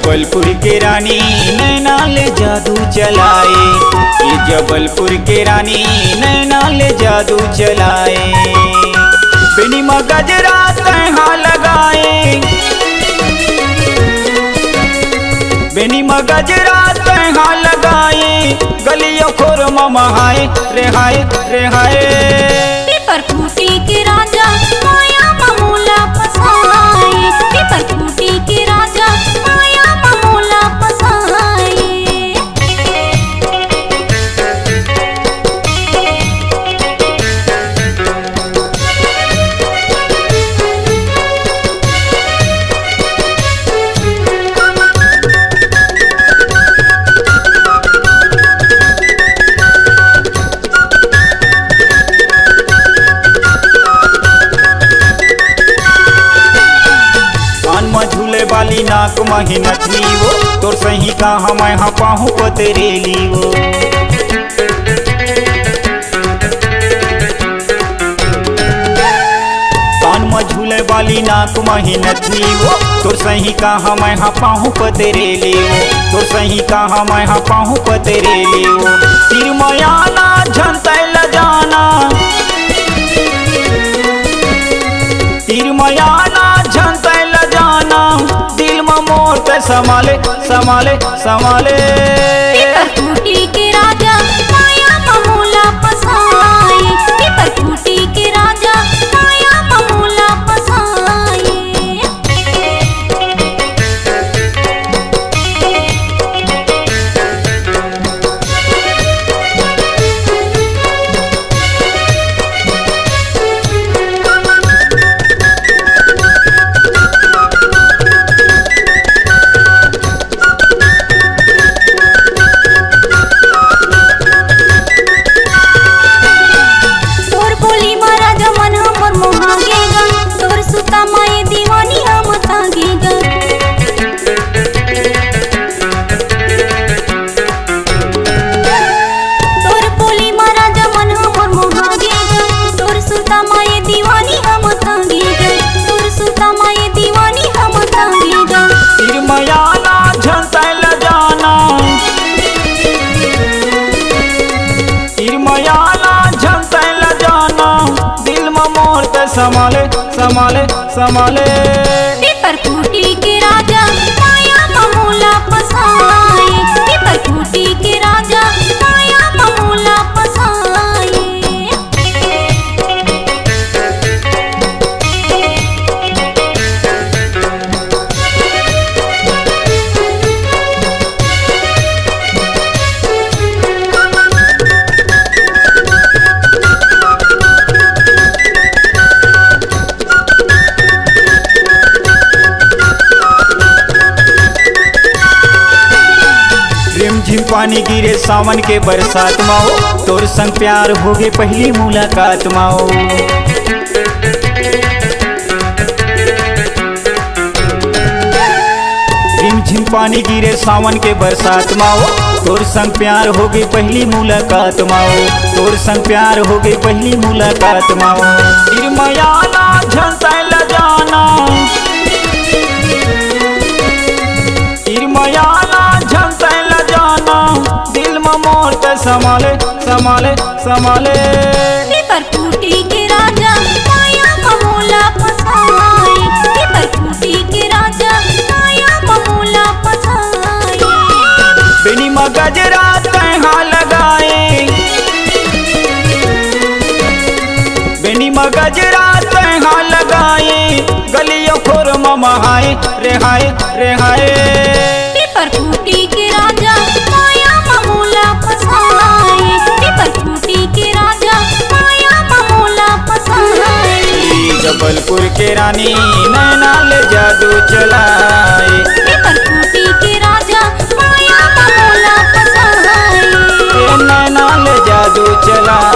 जबलपुर के रानी नैना ले जादू चलाए, ये जबलपुर के रानी नैना ले जादू चलाए। बेनी में गजरा तहाँ लगाए, बेनी में गजरा तहाँ लगाए, गलियों खोर महाए रेहाए रेहाए। पेपर फूटी के राजा माया मामूला फसाए, पेपर फूटी के राजा माया मामूला फसाए। झूले वाली नाक मही नथनी वो, तोर सही कहा मैं हाँ पाहू पतरेली वो। कान में झूले वाली नाक मही नथनी वो, तोर सही कहा मैं हाँ पाहू पतरेली वो, तोर सही कहा मैं हाँ पाहू पतरेली वो। सिर मयाना झंतैल जाना, सिर मयाना झंतैल जाना, दिल में मोर ते संभाले संभाले संभाले। पेपर फूटी के राजा माया मामूला फसाए, पेपर फूटी के राजा माया मामूला फसाए। संभाले संभाले संभाले। पेपर फूटी के राजा माया मामूला फसाए, पेपर फूटी के राजा माया मामूला फसाए। झिम पानी गिरे सावन के बरसात माओ, तोर संग प्यार होगे पहली मुलाकात माओ। झिम पानी गिरे सावन के बरसात माओ, तोर संग प्यार होगे पहली मुलाकात माओ, तोर संग प्यार होगे पहली मुलाकात माओ। सिर मयाना झंतैल जाना, सिर मयाना झंतैल जाना, दिल में मोर ते संभाले संभाले संभाले। पेपर फूटी के राजा माया मामूला फसाए, पेपर फूटी के राजा माया मामूला फसाए। बेनी में गजरा तहाँ लगाए, बेनी में गजरा तहाँ लगाए, गलियों खोर महाए रेहाए रेहाए। पेपर फूटी के राजा माया मामूला फसाए, पेपर फूटी के राजा माया मामूला फसाए। जबलपुर के रानी नैना ले जादू चलाए, पेपर फूटी के राजा माया मामूला फसाए। नैना ले जादू चलाए।